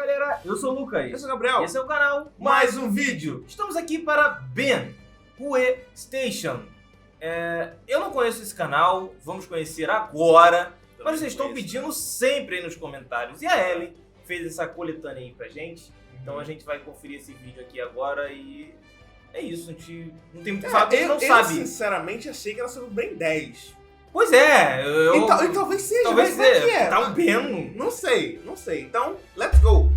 galera, eu sou o Lucas. Eu sou o Gabriel. Esse é o canal Mais um vídeo. Estamos aqui para Ben Hue Station. Eu não conheço esse canal, vamos conhecer agora. Mas vocês estão pedindo sempre aí nos comentários. E a Ellen fez essa coletânea aí pra gente. Então a gente vai conferir esse vídeo aqui agora e... é isso, a gente não tem muito o que falar, porque a gente não sabe. Eu sinceramente achei que era sobre o Ben 10. Pois é, E talvez seja, talvez mas seja. que é? Tá um Ben. Não sei. Então, let's go.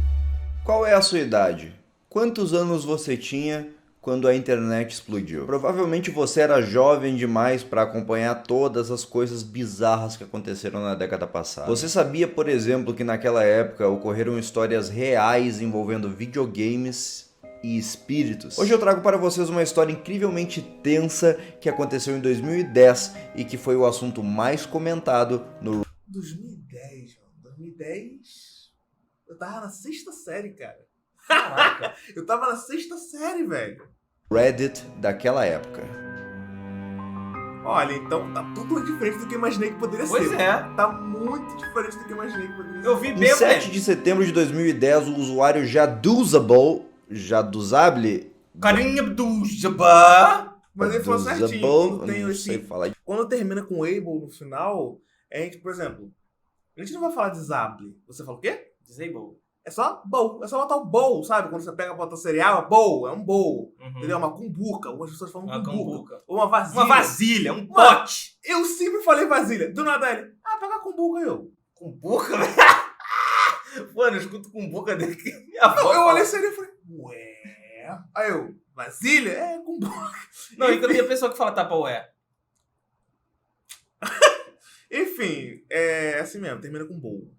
Qual é a sua idade? Quantos anos você tinha quando a internet explodiu? Provavelmente você era jovem demais para acompanhar todas as coisas bizarras que aconteceram na década passada. Você sabia, por exemplo, que naquela época ocorreram histórias reais envolvendo videogames e espíritos? Hoje eu trago para vocês uma história incrivelmente tensa que aconteceu em 2010 e que foi o assunto mais comentado no 2010, mano. 2010... eu tava na 6ª série, cara. Caraca. Eu tava na 6ª série, velho. Reddit daquela época. Olha, então tá tudo diferente do que eu imaginei que poderia Pois ser. é. Tá muito diferente do que eu imaginei que poderia ser. Eu vi Em bem 7 de setembro de 2010, o usuário Jaduzable, Carinha do Jabá. Mas ele falou certinho. Jaduzable, Quando tem não esse... sei falar. Quando termina com able no final, a gente, por exemplo, a gente não vai falar disable. Você fala o quê? Disable. É só bowl. É só botar o bowl, sabe? Quando você pega e bota cereal, é bowl. É um bowl. Entendeu? Uma cumbuca. Algumas pessoas falam Uma cumbuca. cumbuca. Ou uma vasilha. Uma vasilha, um Mano, pote. Eu sempre falei vasilha. Do nada ele, pega a cumbuca aí, eu. Cumbuca? Mano, eu escuto cumbuca dele que minha avó Não, eu fala. olhei sério e falei, ué. Aí eu, vasilha? É, cumbuca. Não, e também a pessoa que fala Tupperware. Enfim, é assim mesmo, termina com bowl.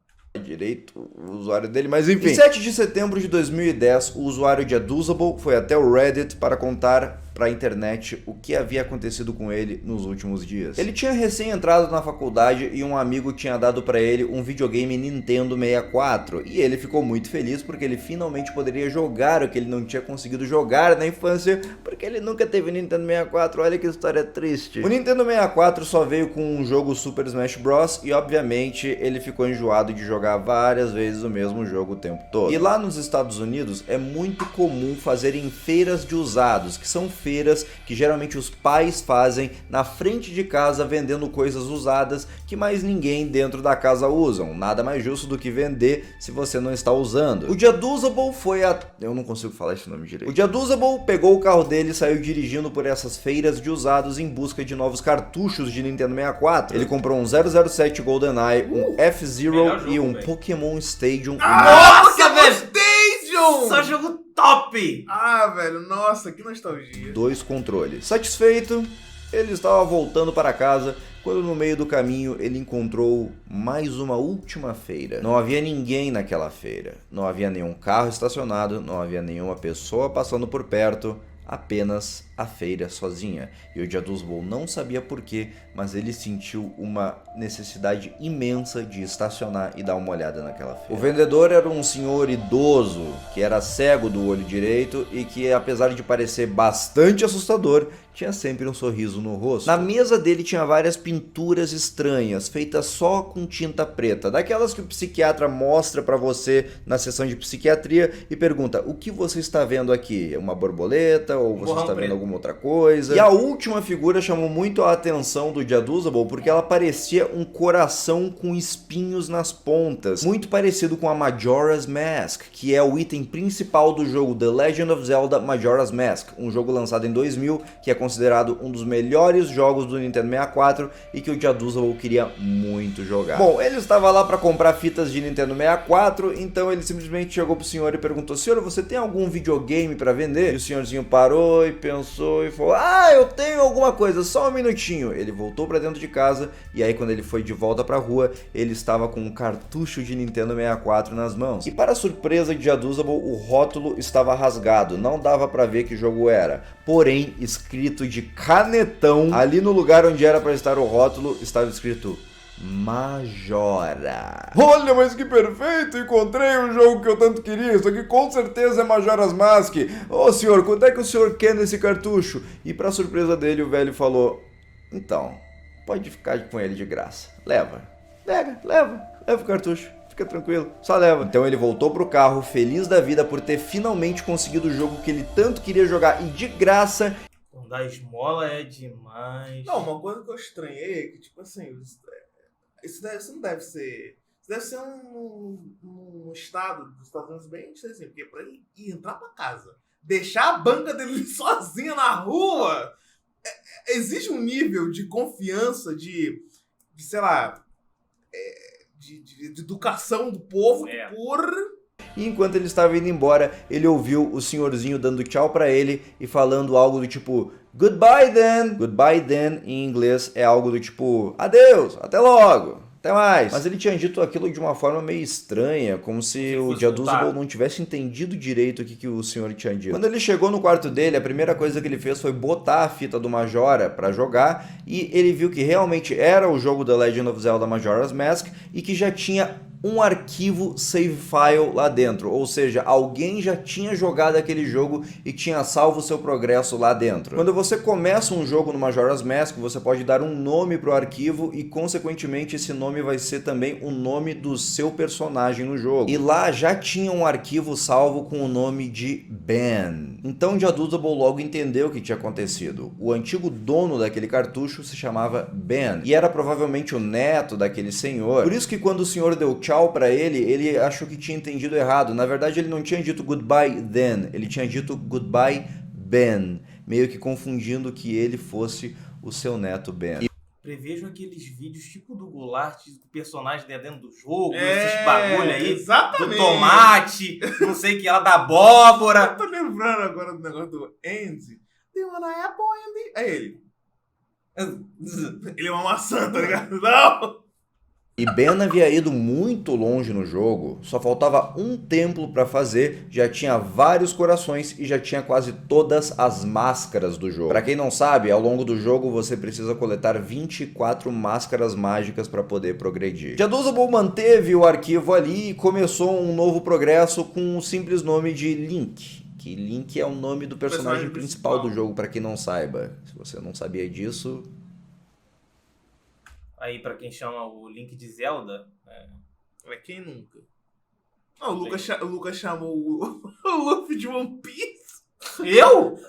Direito o usuário dele, mas enfim. Em 7 de setembro de 2010, o usuário Jaduzable foi até o Reddit para contar para a internet o que havia acontecido com ele nos últimos dias. Ele tinha recém entrado na faculdade e um amigo tinha dado para ele um videogame Nintendo 64 e ele ficou muito feliz porque ele finalmente poderia jogar o que ele não tinha conseguido jogar na infância porque ele nunca teve Nintendo 64. Olha que história triste. O Nintendo 64 só veio com um jogo Super Smash Bros e obviamente ele ficou enjoado de jogar várias vezes o mesmo jogo o tempo todo. E lá nos Estados Unidos é muito comum fazerem feiras de usados, que são feiras que geralmente os pais fazem na frente de casa vendendo coisas usadas que mais ninguém dentro da casa usam. Nada mais justo do que vender se você não está usando. O Jaduzable foi a... eu não consigo falar esse nome direito. O Jaduzable pegou o carro dele e saiu dirigindo por essas feiras de usados em busca de novos cartuchos de Nintendo 64. Ele comprou um 007 GoldenEye, um F-Zero e um Pokémon Stadium. Nossa, velho! Stadium! Só jogo top! Ah, velho, nossa, que nostalgia. 2 controles. Satisfeito, ele estava voltando para casa quando no meio do caminho ele encontrou mais uma última feira. Não havia ninguém naquela feira. Não havia nenhum carro estacionado, não havia nenhuma pessoa passando por perto. Apenas a feira sozinha. E o Jaduzable não sabia porquê, mas ele sentiu uma necessidade imensa de estacionar e dar uma olhada naquela feira. O vendedor era um senhor idoso, que era cego do olho direito e que, apesar de parecer bastante assustador, tinha sempre um sorriso no rosto. Na mesa dele tinha várias pinturas estranhas, feitas só com tinta preta, daquelas que o psiquiatra mostra pra você na sessão de psiquiatria e pergunta: o que você está vendo aqui? Uma borboleta ou você está vendo alguma outra coisa? E a última figura chamou muito a atenção do Jaduzable porque ela parecia um coração com espinhos nas pontas, muito parecido com a Majora's Mask, que é o item principal do jogo The Legend of Zelda Majora's Mask, um jogo lançado em 2000 que é considerado um dos melhores jogos do Nintendo 64 e que o Jaduzable queria muito jogar. Bom, ele estava lá para comprar fitas de Nintendo 64, então ele simplesmente chegou pro senhor e perguntou: senhor, você tem algum videogame para vender? E o senhorzinho parou e pensou e falou: ah, eu tenho alguma coisa, só um minutinho. Ele voltou para dentro de casa e aí quando ele foi de volta para a rua, ele estava com um cartucho de Nintendo 64 nas mãos. E para surpresa de Jaduzable, o rótulo estava rasgado, não dava para ver que jogo era. Porém, escrito de canetão, ali no lugar onde era para estar o rótulo, estava escrito Majora. Olha, mas que perfeito! Encontrei o jogo que eu tanto queria. Isso aqui com certeza é Majora's Mask. Ô senhor, quanto é que o senhor quer nesse cartucho? E pra surpresa dele, o velho falou: então, pode ficar com ele de graça. Leva. Leva o cartucho. Fica tranquilo, só leva. Então ele voltou pro carro, feliz da vida por ter finalmente conseguido o jogo que ele tanto queria jogar e de graça. Dar esmola é demais. Não, uma coisa que eu estranhei é que, tipo assim, isso não deve ser... Isso deve ser um estado dos Estados Unidos bem assim, porque pra ele entrar pra casa, deixar a banca dele sozinha na rua, existe um nível de confiança, de sei lá, de educação do povo E enquanto ele estava indo embora, ele ouviu o senhorzinho dando tchau pra ele e falando algo do tipo Goodbye then. Goodbye then em inglês é algo do tipo adeus, até logo, até mais. Mas ele tinha dito aquilo de uma forma meio estranha, como se o Jaduzable não tivesse entendido direito o que o senhor tinha dito. Quando ele chegou no quarto dele, a primeira coisa que ele fez foi botar a fita do Majora pra jogar e ele viu que realmente era o jogo The Legend of Zelda Majora's Mask e que já tinha um arquivo save file lá dentro, ou seja, alguém já tinha jogado aquele jogo e tinha salvo o seu progresso lá dentro. Quando você começa um jogo no Majora's Mask, você pode dar um nome para o arquivo e consequentemente esse nome vai ser também o nome do seu personagem no jogo. E lá já tinha um arquivo salvo com o nome de Ben. Então Jaduzable logo entendeu o que tinha acontecido. O antigo dono daquele cartucho se chamava Ben e era provavelmente o neto daquele senhor. Por isso que quando o senhor deu tchau pra ele, ele achou que tinha entendido errado. Na verdade, ele não tinha dito goodbye then, ele tinha dito goodbye Ben, meio que confundindo que ele fosse o seu neto Ben. Prevejo aqueles vídeos tipo do Goulart, do personagem dentro do jogo, esses bagulho aí, exatamente. Do tomate, não sei o que lá, da abóbora. Eu tô lembrando agora do negócio do Andy. Tem uma apple, Andy. É ele. Ele é uma maçã, tá ligado? Não! E Ben havia ido muito longe no jogo, só faltava um templo para fazer, já tinha vários corações e já tinha quase todas as máscaras do jogo. Para quem não sabe, ao longo do jogo você precisa coletar 24 máscaras mágicas para poder progredir. Jaduzable manteve o arquivo ali e começou um novo progresso com o simples nome de Link. Que Link é o nome do personagem principal do jogo, para quem não saiba. Se você não sabia disso... Aí, pra quem chama o Link de Zelda... É quem nunca? Ah, o Lucas chamou o Luffy de One Piece. Eu?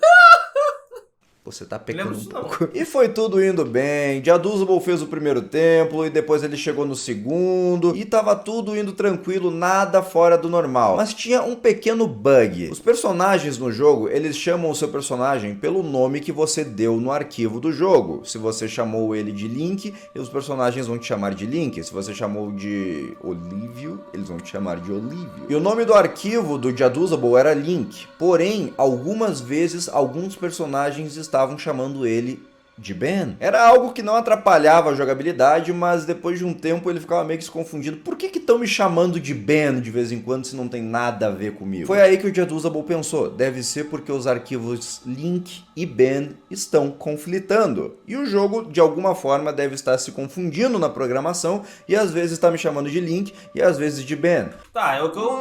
Você tá pecando um pouco. E foi tudo indo bem. Jaduzable fez o primeiro templo e depois ele chegou no segundo. E tava tudo indo tranquilo, nada fora do normal. Mas tinha um pequeno bug. Os personagens no jogo, eles chamam o seu personagem pelo nome que você deu no arquivo do jogo. Se você chamou ele de Link, os personagens vão te chamar de Link. Se você chamou de Olívio, eles vão te chamar de Olívio. E o nome do arquivo do Jaduzable era Link. Porém, algumas vezes, alguns personagens estavam chamando ele de Ben. Era algo que não atrapalhava a jogabilidade, mas depois de um tempo ele ficava meio que se confundindo. Por que estão me chamando de Ben de vez em quando se não tem nada a ver comigo? Foi aí que o Jaduzable pensou, deve ser porque os arquivos Link e Ben estão conflitando. E o jogo, de alguma forma, deve estar se confundindo na programação e às vezes está me chamando de Link e às vezes de Ben. Tá, é o que eu...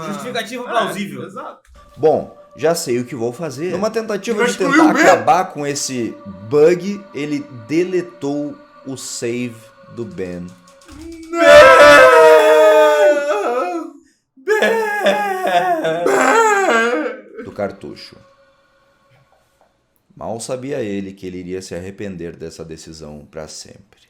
Justificativa plausível. Exato. Bom, já sei o que vou fazer. Numa tentativa de tentar acabar com esse bug, ele deletou o save do Ben. Do cartucho. Mal sabia ele que ele iria se arrepender dessa decisão para sempre.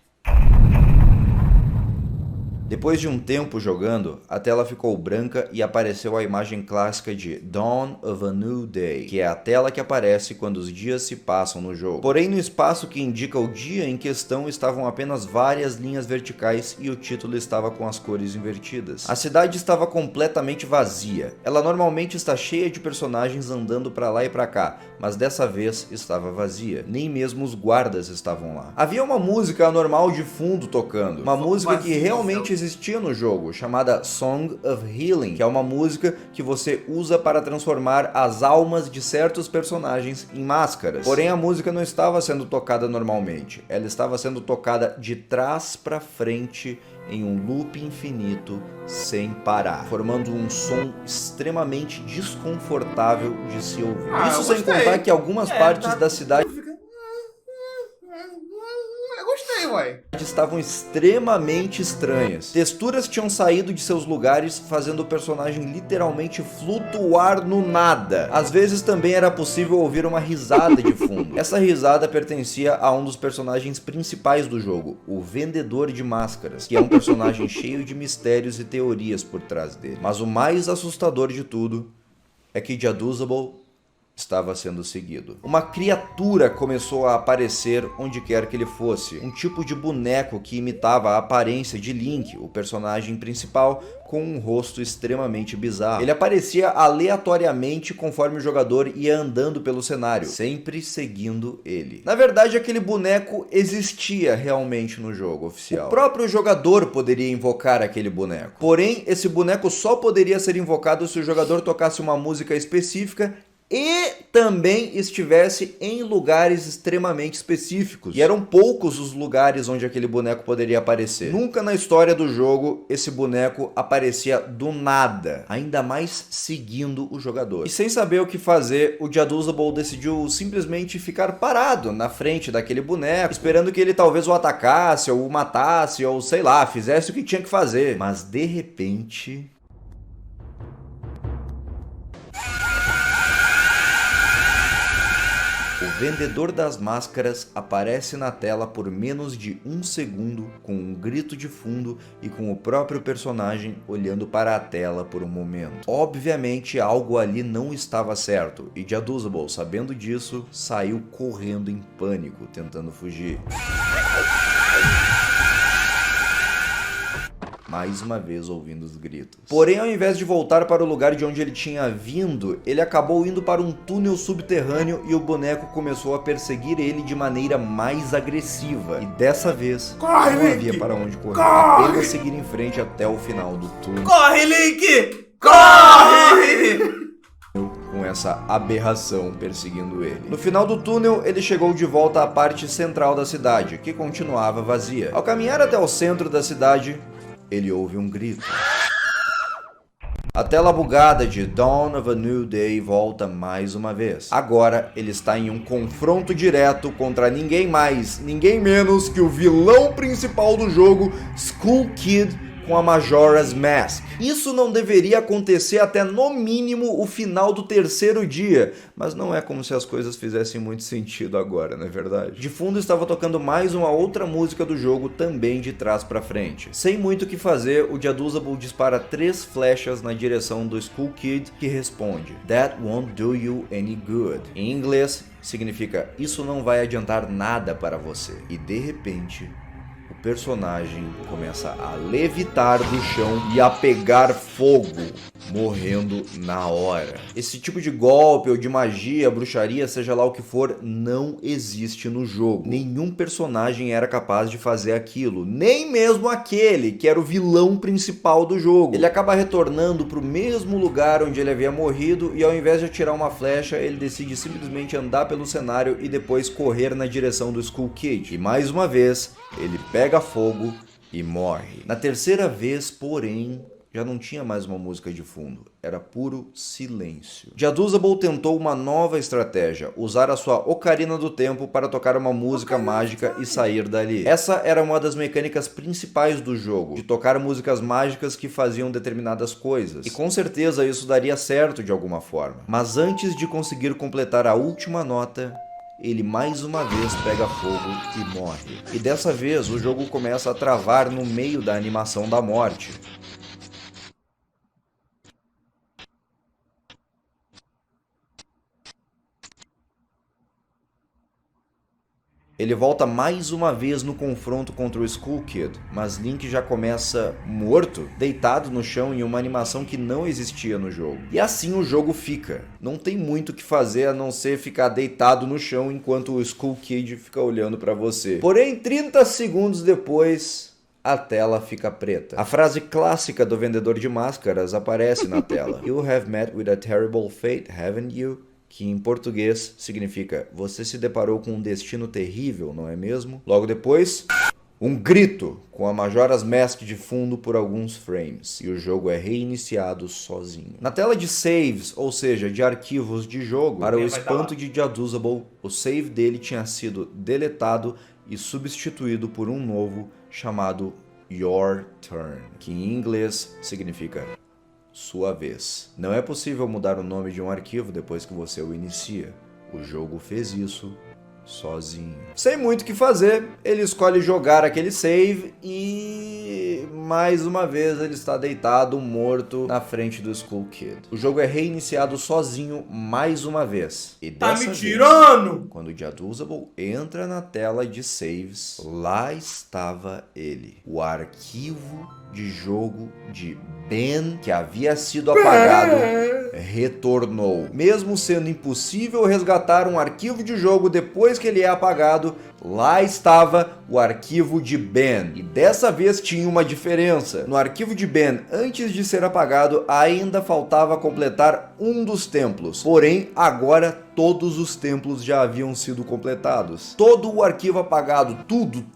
Depois de um tempo jogando, a tela ficou branca e apareceu a imagem clássica de Dawn of a New Day, que é a tela que aparece quando os dias se passam no jogo. Porém, no espaço que indica o dia em questão estavam apenas várias linhas verticais e o título estava com as cores invertidas. A cidade estava completamente vazia. Ela normalmente está cheia de personagens andando para lá e para cá, mas dessa vez estava vazia. Nem mesmo os guardas estavam lá. Havia uma música anormal de fundo tocando, uma música que realmente existia no jogo, chamada Song of Healing, que é uma música que você usa para transformar as almas de certos personagens em máscaras. Porém, a música não estava sendo tocada normalmente, ela estava sendo tocada de trás para frente em um loop infinito sem parar, formando um som extremamente desconfortável de se ouvir. Isso sem contar que algumas partes da cidade estavam extremamente estranhas. Texturas tinham saído de seus lugares, fazendo o personagem literalmente flutuar no nada. Às vezes também era possível ouvir uma risada de fundo. Essa risada pertencia a um dos personagens principais do jogo, o Vendedor de Máscaras, que é um personagem cheio de mistérios e teorias por trás dele. Mas o mais assustador de tudo é que Jaduzable estava sendo seguido. Uma criatura começou a aparecer onde quer que ele fosse. Um tipo de boneco que imitava a aparência de Link, o personagem principal, com um rosto extremamente bizarro. Ele aparecia aleatoriamente conforme o jogador ia andando pelo cenário, sempre seguindo ele. Na verdade, aquele boneco existia realmente no jogo oficial. O próprio jogador poderia invocar aquele boneco. Porém, esse boneco só poderia ser invocado se o jogador tocasse uma música específica e também estivesse em lugares extremamente específicos. E eram poucos os lugares onde aquele boneco poderia aparecer. Nunca na história do jogo esse boneco aparecia do nada, ainda mais seguindo o jogador. E sem saber o que fazer, o Jaduzable decidiu simplesmente ficar parado na frente daquele boneco, esperando que ele talvez o atacasse, ou o matasse, ou sei lá, fizesse o que tinha que fazer. Mas de repente... o Vendedor das Máscaras aparece na tela por menos de 1 segundo, com um grito de fundo e com o próprio personagem olhando para a tela por um momento. Obviamente algo ali não estava certo, e Jaduzable, sabendo disso, saiu correndo em pânico, tentando fugir. Mais uma vez ouvindo os gritos. Porém, ao invés de voltar para o lugar de onde ele tinha vindo, ele acabou indo para um túnel subterrâneo e o boneco começou a perseguir ele de maneira mais agressiva. E dessa vez, Corre, não Link! havia para onde correr, Corre! apenas seguir em frente até o final do túnel. Corre, Link! Corre! Com essa aberração perseguindo ele. No final do túnel, ele chegou de volta à parte central da cidade, que continuava vazia. Ao caminhar até o centro da cidade, ele ouve um grito. A tela bugada de Dawn of a New Day volta mais uma vez. Agora ele está em um confronto direto contra ninguém mais, ninguém menos que o vilão principal do jogo, Skull Kid, com a Majora's Mask. Isso não deveria acontecer até no mínimo o final do 3º dia, mas não é como se as coisas fizessem muito sentido agora, não é verdade? De fundo estava tocando mais uma outra música do jogo, também de trás pra frente. Sem muito o que fazer, o Jaduzable dispara 3 flechas na direção do Skull Kid, que responde: "That won't do you any good." Em inglês, significa "isso não vai adiantar nada para você." E de repente, o personagem começa a levitar do chão e a pegar fogo, morrendo na hora. Esse tipo de golpe ou de magia, bruxaria, seja lá o que for, não existe no jogo. Nenhum personagem era capaz de fazer aquilo, nem mesmo aquele que era o vilão principal do jogo. Ele acaba retornando para o mesmo lugar onde ele havia morrido e ao invés de atirar uma flecha, ele decide simplesmente andar pelo cenário e depois correr na direção do Skull Kid. E mais uma vez, ele pega fogo e morre. Na 3ª vez, porém, já não tinha mais uma música de fundo, era puro silêncio. Jaduzable tentou uma nova estratégia, usar a sua Ocarina do Tempo para tocar uma música mágica e sair dali. Essa era uma das mecânicas principais do jogo, de tocar músicas mágicas que faziam determinadas coisas. E com certeza isso daria certo de alguma forma. Mas antes de conseguir completar a última nota, ele mais uma vez pega fogo e morre. E dessa vez o jogo começa a travar no meio da animação da morte. Ele volta mais uma vez no confronto contra o Skull Kid, mas Link já começa morto, deitado no chão em uma animação que não existia no jogo. E assim o jogo fica. Não tem muito o que fazer a não ser ficar deitado no chão enquanto o Skull Kid fica olhando pra você. Porém, 30 segundos depois, a tela fica preta. A frase clássica do Vendedor de Máscaras aparece na tela. "You have met with a terrible fate, haven't you?" Que em português significa "você se deparou com um destino terrível, não é mesmo?" Logo depois, um grito com a Majora's Mask de fundo por alguns frames, e o jogo é reiniciado sozinho. Na tela de saves, ou seja, de arquivos de jogo, para o espanto de Jaduzable, o save dele tinha sido deletado e substituído por um novo chamado Your Turn, que em inglês significa sua vez. Não é possível mudar o nome de um arquivo depois que você o inicia. O jogo fez isso sozinho. Sem muito o que fazer, ele escolhe jogar aquele save e mais uma vez ele está deitado, morto, na frente do Skull Kid. O jogo é reiniciado sozinho mais uma vez. E Tá dessa me tirando! vez, quando o Jaduzable entra na tela de saves, lá estava ele. O arquivo de jogo de Ben, que havia sido apagado, retornou. Mesmo sendo impossível resgatar um arquivo de jogo depois que ele é apagado, lá estava o arquivo de Ben. E dessa vez tinha uma diferença. No arquivo de Ben, antes de ser apagado, ainda faltava completar um dos templos. Porém, agora todos os templos já haviam sido completados. Todo o arquivo apagado,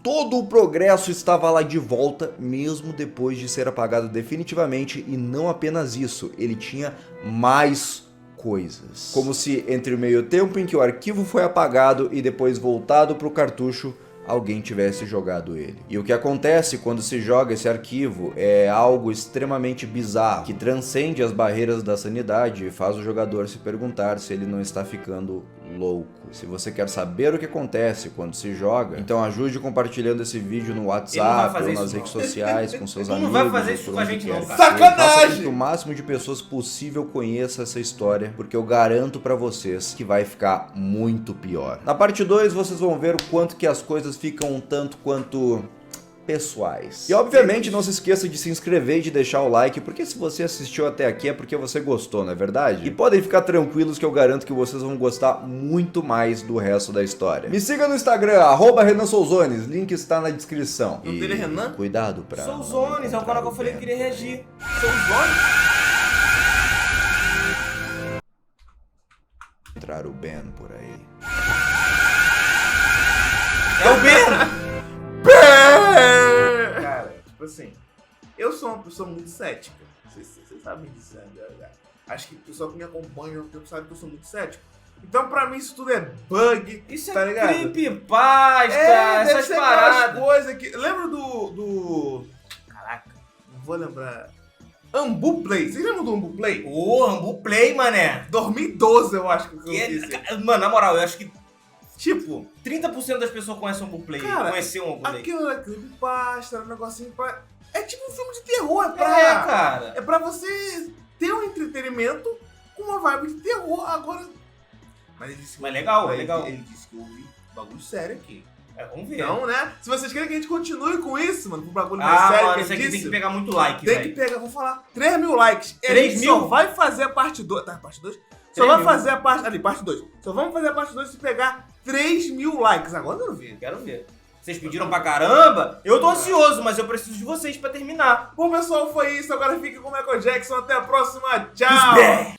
todo o progresso estava lá de volta, mesmo depois de ser apagado definitivamente. E não apenas isso, ele tinha mais coisas. Como se entre o meio tempo em que o arquivo foi apagado e depois voltado para o cartucho, alguém tivesse jogado ele. E o que acontece quando se joga esse arquivo é algo extremamente bizarro, que transcende as barreiras da sanidade e faz o jogador se perguntar se ele não está ficando louco. Se você quer saber o que acontece quando se joga, então ajude compartilhando esse vídeo no WhatsApp ou nas redes sociais com seus amigos. Não vai fazer isso com a gente não, cara. Sacanagem! Faça com que o máximo de pessoas possível conheça essa história, porque eu garanto pra vocês que vai ficar muito pior. Na parte 2 vocês vão ver o quanto que as coisas ficam um tanto quanto pessoais. E obviamente não se esqueça de se inscrever e de deixar o like, porque se você assistiu até aqui é porque você gostou, não é verdade? E podem ficar tranquilos que eu garanto que vocês vão gostar muito mais do resto da história. Me siga no Instagram, @RenanSouzones, link está na descrição. Não dele é Renan? Cuidado pra Souzones, é o canal que eu falei que queria reagir. Souzones? entrar o Ben por aí. É o Ben! Cara, tipo assim, eu sou uma pessoa muito cética. Vocês sabem disso, né? Acho que o pessoal que me acompanha há um tempo sabe que eu sou muito cético. Então, pra mim, isso tudo é bug. Isso tá é ligado? creepypasta, Deve essas ser aquelas paradas. coisas que. Lembra do. Caraca, não vou lembrar. Ambu Play. Vocês lembram do Ambu Play? Ô, Rambo Play, mané. 2012, eu acho que eu Que disse. mano, na moral, eu acho que Tipo, 30% das pessoas conhecem o Ambu Play. Cara, Conheciam o Ambu Play. aquilo é creepypasta, era um negocinho pra. É tipo um filme de terror, é Cara. É pra você ter um entretenimento com uma vibe de terror. Agora. Mas ele disse que. Mas legal, é ele, legal. Ele disse que eu ouvi bagulho sério aqui. É, vamos ver. Então, né? Se vocês querem que a gente continue com isso, mano, com o bagulho mais sério mano, que isso ele aqui tem disse, que pegar muito like, tem velho. que pegar, vou falar, 3 mil likes. 3 Ele só mil? vai fazer a parte 2. Tá, parte 2? Só 3 vai mil. fazer a parte. Ali, parte 2. Só vamos fazer a parte 2 se pegar 3 mil likes. Agora eu não vi. Quero ver. Vocês pediram pra caramba? Eu tô ansioso, mas eu preciso de vocês pra terminar. Bom, pessoal, foi isso. Agora fica com o Michael Jackson. Até a próxima. Tchau! Who's back?